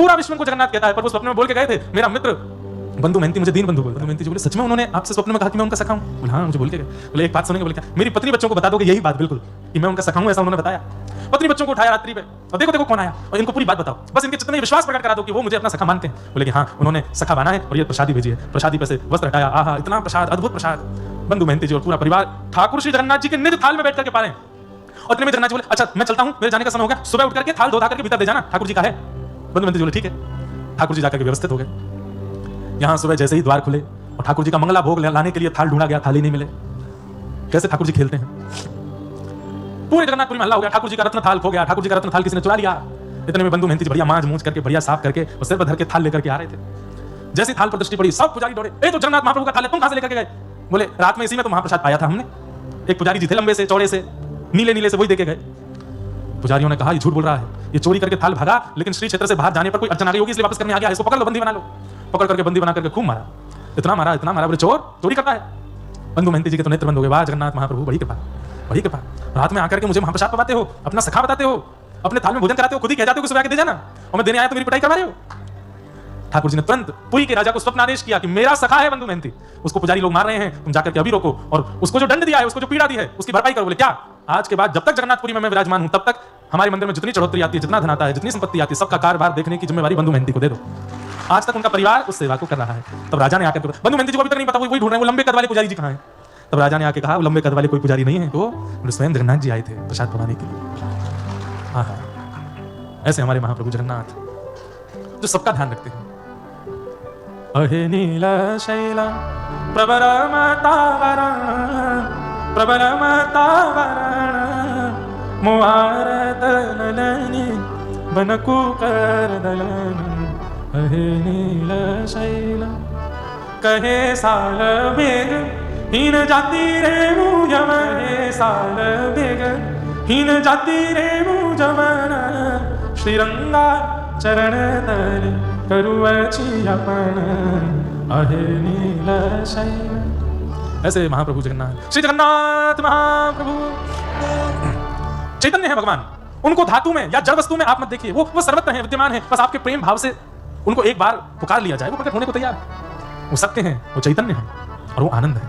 पूरा विश्व को जगन्नाथ कहता है। पर वो स्वप्न में बोल के गए थे, मेरा मित्र बंधु मेहंती मुझे दीन बंधु बोलते। मेहंती जी बोले सच में उन्होंने आपसे स्वप्न में कहा कि मैं उनका सखा हूं? बोले हाँ, मुझे बोल के गए। बोले एक बात सुनेंगे? बोले क्या? मेरी पत्नी बच्चों को बता दोगे यही बात बिल्कुल कि मैं उनका सखा हूं, ऐसा उन्होंने बताया। पत्नी बच्चों को उठाया रात्रि पे और देखो देखो कौन आया, और इनको पूरी बात बताओ, बस इनके जितने विश्वास प्रकट करा दो कि वो मुझे अपना सखा मानते हैं। बोले कि हाँ, उन्होंने सखा माना है और ये प्रसादी भेजी है। प्रसादी पे से वस्त्र हटाया, आहा इतना प्रसाद, अद्भुत प्रसाद। बंधु मेहंती जी और पूरा परिवार ठाकुर श्री जगन्नाथ जी के निज थाल में बैठ करके पा रहे हैं। और इतने में जगन्नाथ जी बोले अच्छा मैं चलता हूं, मेरे जाने का समय हो गया, सुबह उठ करके थाल धो धा करके भीतर ले जाना, ठाकुर जी का है। बंधु मेहंती जी बोले ठीक है। ठाकुर जी जाकर के व्यवस्थित हो गए। यहां सुबह जैसे ही द्वार खुले और ठाकुर जी का मंगला भोग लाने के लिए थाल ढूंढा गया, थाली नहीं मिले। कैसे ठाकुर जी खेलते हैं, पूरे जगन्नाथपुरी में हल्ला हो गया, ठाकुर जी का रत्न थाल खो गया, ठाकुर जी का रत्न थाल किसी ने चुरा लिया। इतने में बंधु मेहंती जी बढ़िया मांझ मूंछ करके बढ़िया साफ करके और सिर पर धर के थाल लेकर के आ रहे थे। जैसे थाल पर दृष्टि पड़ी, सब पुजारी दौड़े, ए तो जगन्नाथ महाप्रभु का थाल है, तुम कहां से लेकर के गए? बोले रात में इसी में तो महाप्रसाद पाया था हमने। एक पुजारी जी थे लंबे से चौड़े से, नीले नीले से, वही देके गए। पुजारियों ने कहा ये झूठ बोल रहा है, ये चोरी करके थाल भागा, लेकिन श्री क्षेत्र से बाहर जाने पर कोई अड़चन आ गई होगी इसलिए वापस करने आ गया है, इसको पकड़ लो, बंदी बना लो। पकड़ करके बंदी बना करके खूब मारा, इतना मारा इतना मारा, बोले चोर चोरी करता है। बंधु मेहंती जी के तो नेत्र बंद हो गए, वाह जगन्नाथ महाप्रभु बड़ी कृपा, बड़ी कृपा। रात में आकर के मुझे महाप्रसाद पवाते हो, अपना सखा बताते हो, अपने थाल में भोजन कराते हो, खुद ही कह जाते हो कि सुबह आके दे जाना, और मैं देने आया तो मेरी पिटाई करवा रहे हो। ठाकुर जी ने तुरंत पुरी के राजा को स्वप्न आदेश किया कि मेरा सखा है बंधु मेहंती, उसको पुजारी लोग मार रहे हैं, तुम जाकर के अभी रोको, और उसको जो दंड दिया है, उसको जो पीड़ा दी है, उसकी भरपाई करो। बोले क्या? आज के बाद जब तक जगन्नाथपुरी में मैं विराजमान हूं तब तक हमारे मंदिर में जितनी चढ़ोतरी आती है, जितना धन आता है, जितनी संपत्ति आती है, सबका कारभार देखने की जिम्मेवारी बंधु मेहंती को दे दो। आज तक उनका परिवार उस सेवा को कर रहा है। तब राजा ने आकर बंधु मेहंती जी को अभी तक नहीं पता, वही ढूंढ रहे हैं वो लंबे कद वाले पुजारी जी कहां हैं। तब राजा ने आके कहा वो लंबे कद वाले कोई पुजारी नहीं है, तो स्वयं जगन्नाथ जी आए थे प्रसाद पवाने के लिए। हाँ हाँ, ऐसे हमारे महाप्रभु जगन्नाथ जो सबका ध्यान रखते हैं। अहे नीला शैला प्रबरमतावरण मुआरदलनि बनकुकरदलनि। अहे नीला शैला कहे साल बेग हीन जाति रे मुझम, हे साल बेग हीन जाति रे मुझमन, श्रीरंगा चरण तले करुवछि अपन, अहे नीला शैला। ऐसे महाप्रभु जगन्नाथ, श्री जगन्नाथ महाप्रभु चैतन्य है भगवान, उनको धातु में या जड़ वस्तु में आप मत देखिए, वो सर्वत्र है, विद्यमान है। बस आपके प्रेम भाव से उनको एक बार पुकार लिया जाए, वो प्रकट होने को तैयार है। वो सत्य है, वो चैतन्य है और वो आनंद है।